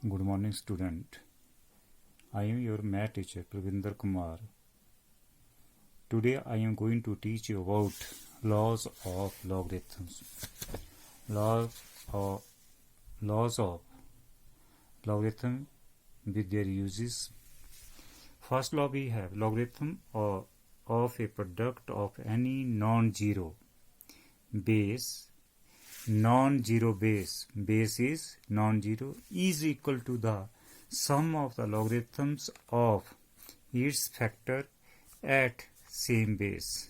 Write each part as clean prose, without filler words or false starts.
Good morning, student. I am your math teacher, Pravinder Kumar. Today I am going to teach you about laws of logarithms. Laws of logarithm with their uses. First law we have logarithm of a product of any non-zero base. Non-zero base is non-zero is equal to the sum of the logarithms of its factor at same base.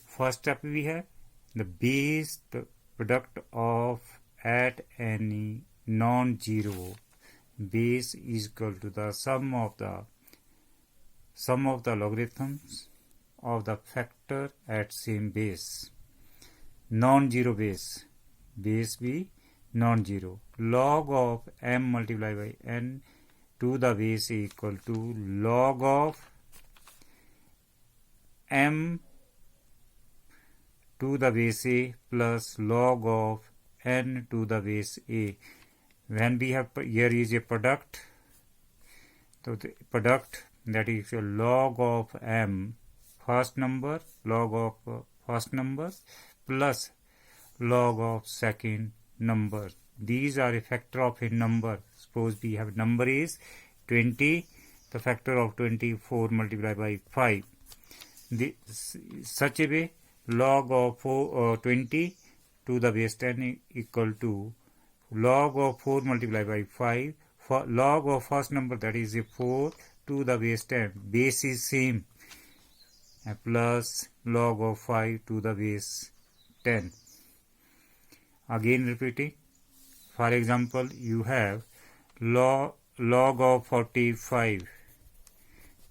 First step we have the base, the product of at any non-zero base is equal to the sum of the logarithms of the factor at same base. Non-zero base be non-zero. Log of m multiplied by n to the base is equal to log of m to the base a plus log of n to the base a. When we have here is a product, so the product that is a log of m first number, log of first number plus log of second number. These are a factor of a number. Suppose we have number is 20, the factor of 24 multiplied by 5. Such a way log of 20 to the base 10 equal to log of 4 multiplied by 5. For log of first number, that is a 4 to the base 10. Base is same, plus log of 5 to the base 10. Again repeating. For example, you have log of 45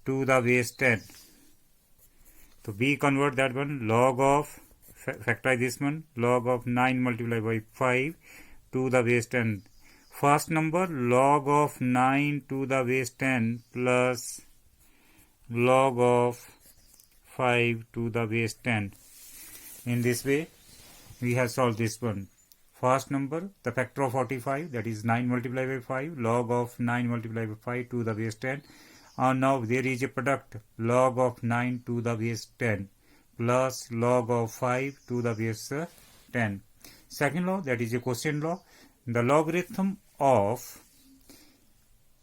to the base 10. So we convert that one. Log of, factorize this one, log of 9 multiplied by 5 to the base 10. First number, log of 9 to the base 10 plus log of 5 to the base 10. In this way, we have solved this one. First number, the factor of 45, that is 9 multiplied by 5, log of 9 multiplied by 5 to the base 10. And now there is a product, log of 9 to the base 10 plus log of 5 to the base 10. Second law, that is a quotient law. The logarithm of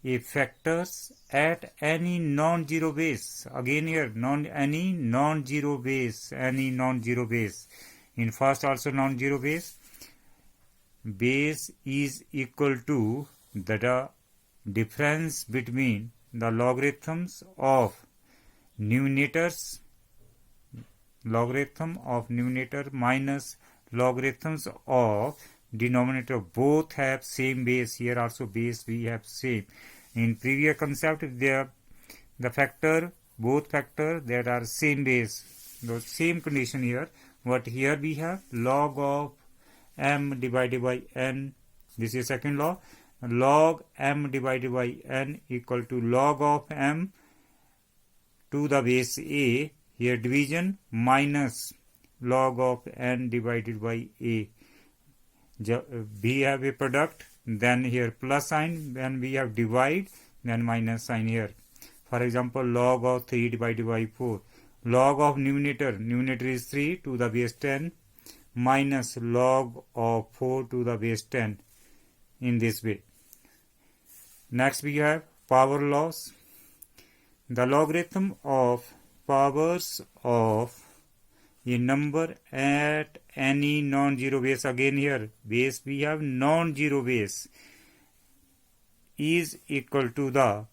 a factors at any non-zero base. Again here, any non-zero base. In first also non-zero base. Base is equal to the difference between the logarithms of numerators, logarithm of numerator minus logarithms of denominator. Both have same base. Here also base we have same. In previous concept, the factor, both factor that are same base, the same condition here. But here we have log of m divided by n. This is second law. Log m divided by n equal to log of m to the base a. Here division minus log of n divided by a. We have a product, then here plus sign. When we have divide, then minus sign here. For example, log of 3 divided by 4. Log of numerator is 3 to the base 10 minus log of 4 to the base 10 in this way. Next we have power laws. The logarithm of powers of a number at any non-zero base. Again here base we have non-zero base is equal to the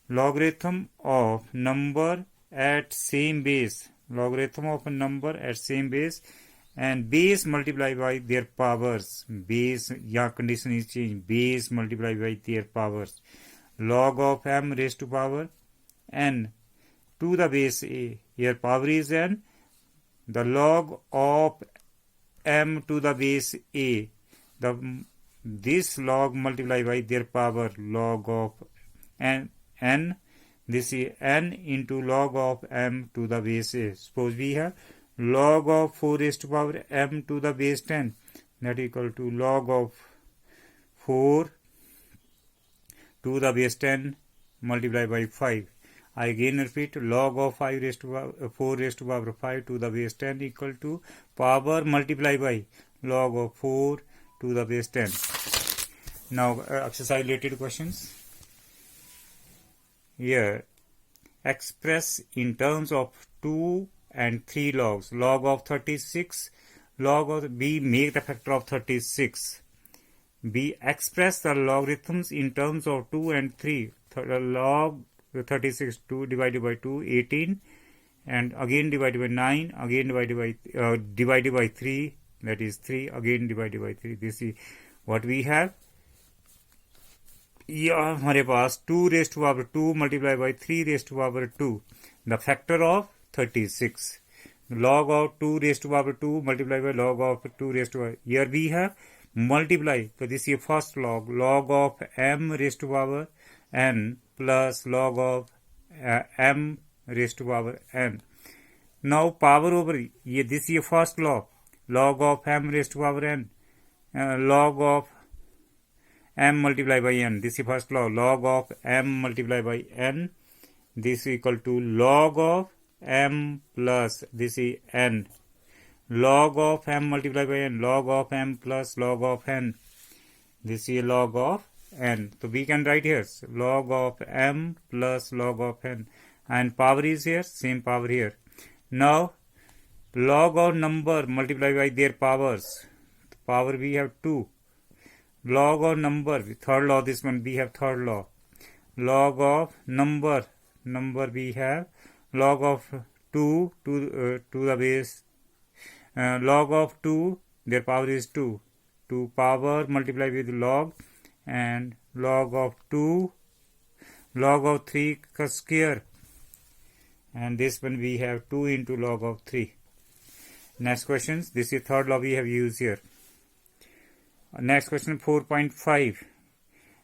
logarithm of number at same base. Logarithm of a number at same base and base multiplied by their powers. Base, yeah, condition is changed. Base multiplied by their powers. Log of m raised to power n to the base a. Here power is n. The log of m to the base a. This log multiplied by their power, log of n. This is n into log of m to the base a. Suppose we have log of 4 raised to power m to the base 10, that equal to log of 4 to the base 10 multiplied by 5. I again repeat, log of 5 raised to 4 raised to power 5 to the base 10 equal to power multiplied by log of 4 to the base 10. Now exercise related questions. Here express in terms of 2 and 3 logs. Log of 36, log of B, make the factor of 36. B, express the logarithms in terms of 2 and 3. Log 36, 2 divided by 2, 18, and again divided by 9, again divided by 3, that is 3, again divided by 3. This is what we have. यहाँ हमारे पास 2 raised to power 2 multiplied by 3 raised to power 2, the factor of 36. Log of 2 raised to power 2 multiplied by log of 2 raised to power. Here we have multiply. So this is first log. Log of m raised to power n plus log of m raised to power n. Now power over. This is first law. Log of m raised to power n. Log of m multiplied by n. This is first law. Log of m multiplied by n. This is equal to log of m plus this is n. Log of m multiplied by n. Log of m plus log of n. This is log of n. So we can write here log of m plus log of n. And power is here. Same power here. Now log of number multiplied by their powers. Power we have 2. Log of number, third law, this one we have third law. Log of number we have log of 2 to the base. Log of 2, their power is 2. 2 power multiplied with log, and log of 2, log of 3 square. And this one we have 2 into log of 3. Next questions, this is third law we have used here. Next question 4.5.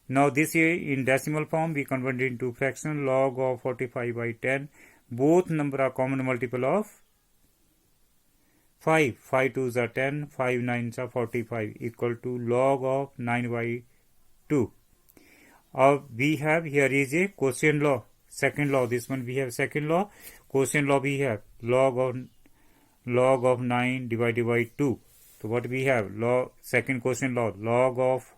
Now this here in decimal form we convert it into fraction. Log of 45 by 10. Both number are common multiple of 5. 5 2s are 10. 5 9s are 45 equal to log of 9 by 2. We have here is a quotient law. Second law. This one we have second law. Quotient law we have log of 9 divided by 2. So what we have? Second quotient law, log of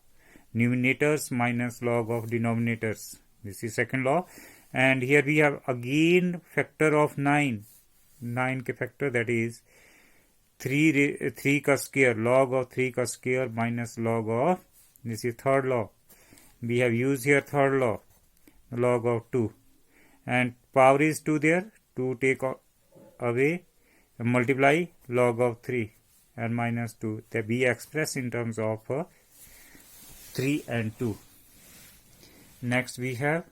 numerators minus log of denominators. This is second law. And here we have again factor of 9. 9 के factor, that is 3 का square, log of 3 का square minus log of, this is third law. We have used here third law, log of 2. And power is 2 there, 2 take away, multiply log of 3. And minus 2, that we express in terms of 3 and 2. Next we have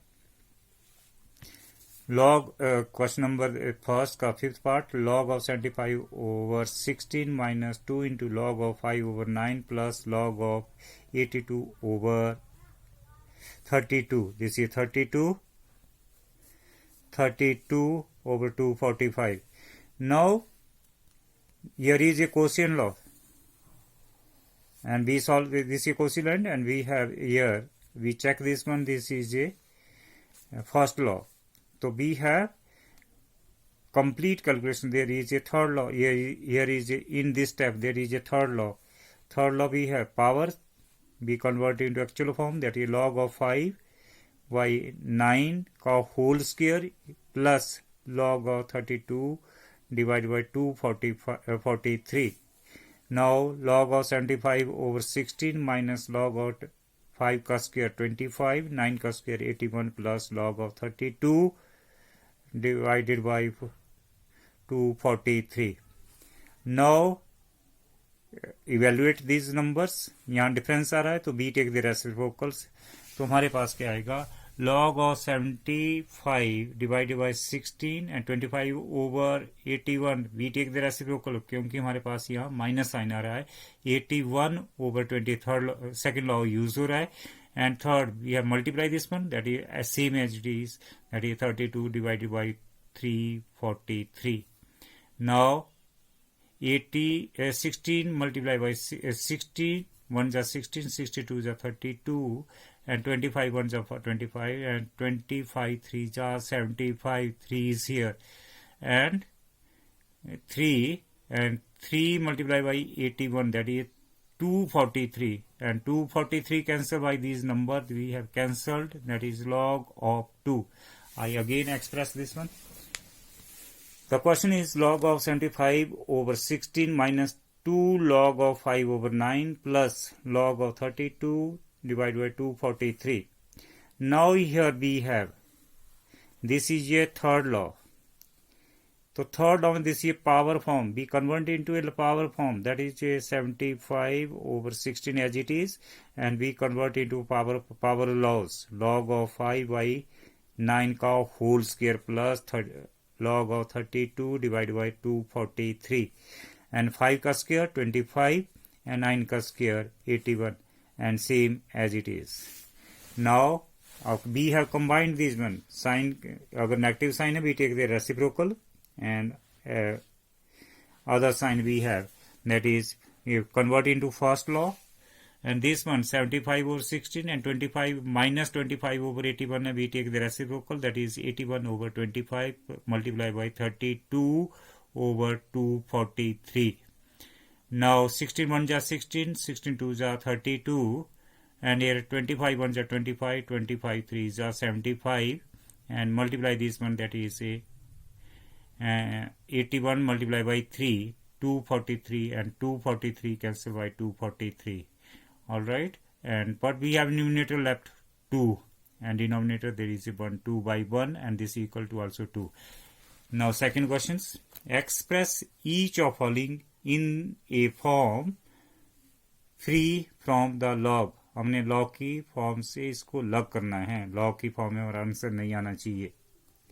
log, question number first का fifth part, log of 75 over 16 minus 2 into log of 5 over 9 plus log of 82 over 32. This is 32 over 245. Now here is a quotient law, and we solve this is quotient, and we have here we check this one. This is a first law. So we have complete calculation. There is a third law. Here is in this step there is a third law. Third law we have power. We convert into actual form, that is log of 5 by 9 का whole square plus log of 32 divided by 243. Now log of 75 over 16 minus log of 5 का square 25, 9 का square 81 plus log of 32 divided by 243. Now evaluate these numbers. यहाँ difference आ रहा है तो b take the reciprocals. तो हमारे पास क्या आएगा? Log of 75 divided by 16 and 25 over 81. We take the reciprocal क्योंकि हमारे पास यहाँ माइनस साइन आ रहा है. 81 over 23rd second law use हो रहा है. And third, we have multiply this one, that is same as it is, that is 32 divided by 343. Now 16 multiplied by 60 1 are 16, 62 are 32, and 25 ones are 25, and 25 3s are 75, 3 is here, and 3 and 3 multiplied by 81, that is 243, and 243 cancelled by these numbers we have cancelled, that is log of 2. I again express this one. The question is log of 75 over 16 minus 2 log of 5 over 9 plus log of 32 divided by 243. Now here we have, this is a third law. So third law, this is a power form. We convert into a power form, that is a 75 over 16 as it is, and we convert into power laws. Log of 5 by 9 का whole square plus log of 32 divided by 243, and 5 का square 25 and 9 का square 81, and same as it is. Now we have combined these one. Sign, अगर negative sign है, we take the reciprocal, and other sign we have, that is you convert into first law, and this one 75 over 16 and 25 minus 25 over 81, we take the reciprocal, that is 81 over 25 multiplied by 32 over 243. Now 16 ones are 16, 16 twos are 32, and here 25 ones are 25, 25 threes are 75, and multiply this one, that is a 81 multiplied by 3, 243, and 243 cancel by 243. Alright, and but we have numerator left 2, and denominator there is a 1, 2 by 1, and this is equal to also 2. Now second questions, express each of following in a form free from the log. हमने log की form से इसको लग करना है, log की form में और आंसर नहीं आना चाहिए.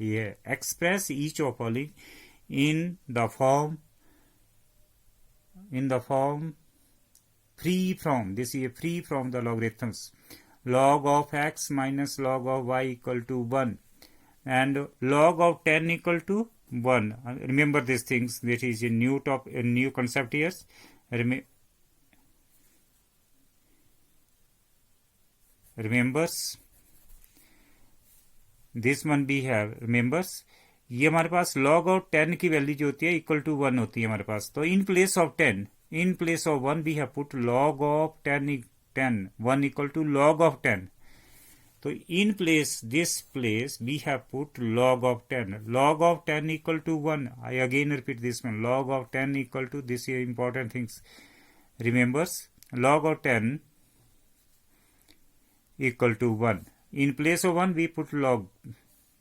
ये है express each of following in the form free from, this is free from the logarithms. Log of x minus log of y equal to 1, and log of 10 equal to 1. Remember these things, that is a new concept here. Remembers this one we have, remembers ये हमारे पास log of 10 की value जो होती है equal to 1 होती है हमारे पास. तो in place of 1 we have put log of 10 1 equal to log of 10. So in this place we have put log of 10. Log of 10 equal to 1. I again repeat this one. Log of 10 equal to, this is important things. Remembers, log of 10 equal to 1. In place of 1 we put log,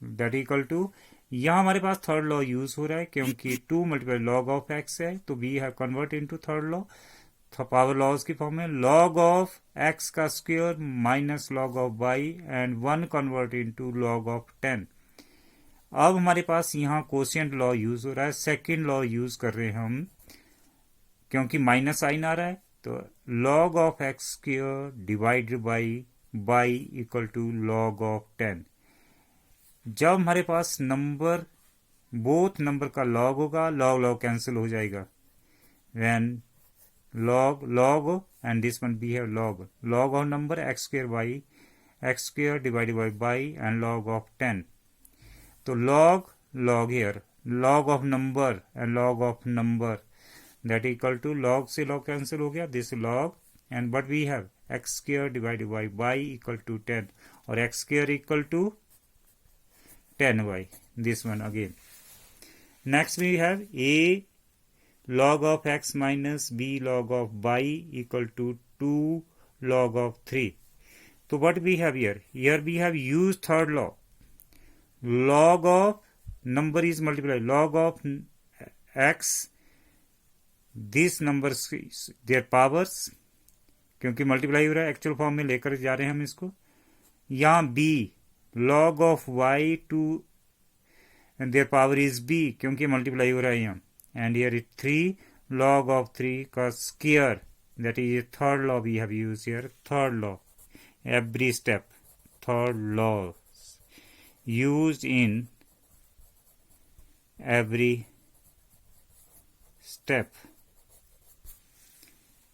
that equal to, यहाँ हमारे पास third law use हो रहा है क्योंकि 2 multiply log of X है, तो we have convert into third law. Power laws की form में लॉग ऑफ एक्स का square minus log of Y, and 1 convert into log of 10. अब हमारे पास यहाँ कोशिएंट लॉ यूज हो रहा है, सेकेंड लॉ यूज कर रहे हैं हम क्योंकि माइनस साइन आ रहा है. तो log of X square divided by Y equal to log of 10. जब हमारे पास नंबर, बोथ नंबर का लॉग होगा, लॉग कैंसिल हो जाएगा. When log and this one we have log of number x square divided by y, and log of 10. तो log here, log of number and log of number, that equal to log से log cancel हो गया, this log, and what we have x square divided by y equal to 10, और x square equal to 10y, this one again. Next we have a log of x minus b log of y equal to 2 log of 3. So what we have here? Here we have used third law. Log of number is multiplied. Log of x, these numbers, their powers, क्योंकि multiply हो रहा है, actual form में लेकर जा रहे हैं हम इसको. यहाँ b log of y to, and their power is b क्योंकि मल्टीप्लाई हो रहा है यहाँ. And here it 3 log of 3 का square, that is third law we have used here. Third law, every step, third law used in every step.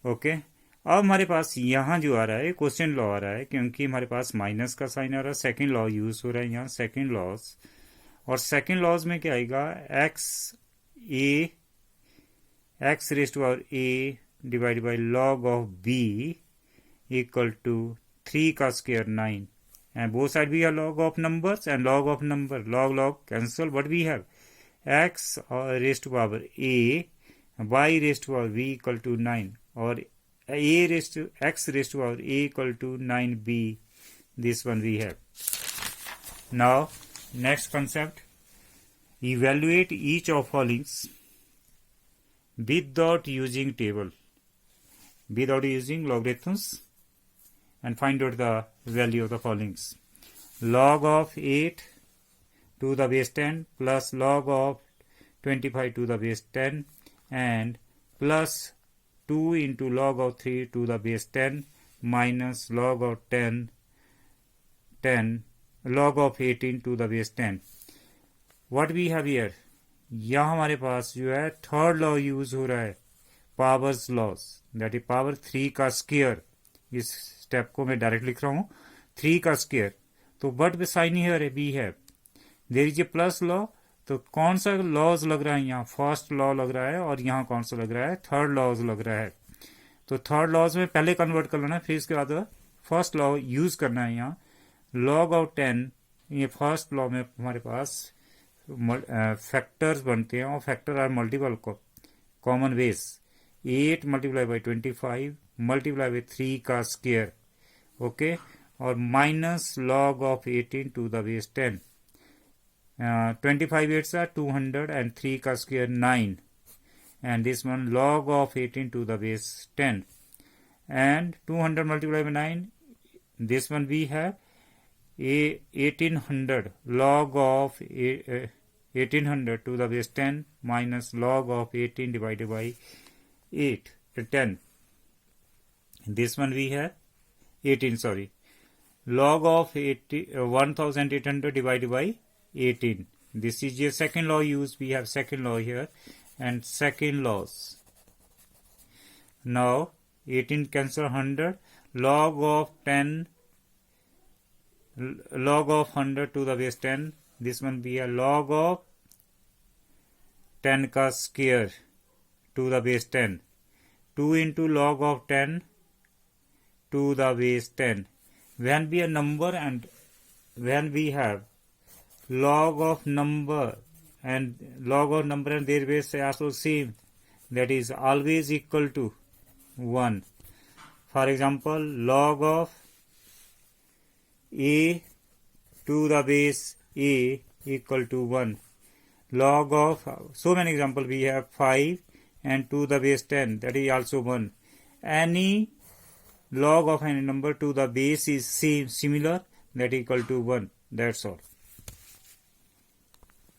Okay, अब हमारे पास यहाँ जो आ रहा है क्वेश्चन लॉ आ रहा है, क्योंकि हमारे पास माइनस का साइन आ रहा है, सेकेंड लॉ यूज हो रहा है यहाँ, सेकेंड लॉस। और सेकेंड लॉज में क्या आएगा, X raise to power A divide by log of B equal to 3 का square 9, and both side we have log of numbers and log of number, log cancel, what we have x raised to power a y raised to power v equal to 9, or a raised to x raised to power a equal to 9b, this one we have. Now next concept, evaluate each of followings without using table, without using logarithms, and find out the value of the followings. Log of 8 to the base 10 plus log of 25 to the base 10 and plus 2 into log of 3 to the base 10 minus log of 10 log of 18 to the base 10. What we have here, यहाँ हमारे पास जो है third law use हो रहा है, powers loss, that is power 3 का square. इस step को मैं डायरेक्ट लिख रहा हूँ 3 का स्क्वायर। तो बट पे साइन हियर है बी है, there is a plus law, तो कौन सा लॉज लग रहा है यहाँ, फर्स्ट लॉ लग रहा है, और यहाँ कौन सा लग रहा है, थर्ड लॉज लग रहा है। तो थर्ड लॉज में पहले कन्वर्ट कर लेना है, फिर इसके बाद फर्स्ट लॉ यूज करना है। यहाँ लॉग ऑफ 10, ये फर्स्ट लॉ में हमारे पास फैक्टर्स बनते हैं, और factor are multiple common ways, 8 multiply by 25 multiply by 3 का स्क्वायर, ओके, और minus log of 18 to the base 10, 25 8 are 200 and 3 का square 9, and this one log of 18 to the base 10, and 200 multiplied by 9, this one we have 1800 log of 1800 to the base 10 minus log of 18 divided by 10. This one we have 18, sorry, log of 1800 divided by 18. This is your second law used. We have second law here and second laws. Now 18 cancel 100, log of 10, log of 100 to the base 10, this one be a log of 10 का square to the base 10, 2 into log of 10 to the base 10. When we a number and when we have log of number and their base are also same, that is always equal to 1. For example, log of a to the base a equal to 1. Log of, so many examples we have, 5 and to the base 10, that is also 1. Any log of any number to the base is similar, that equal to 1. That's all.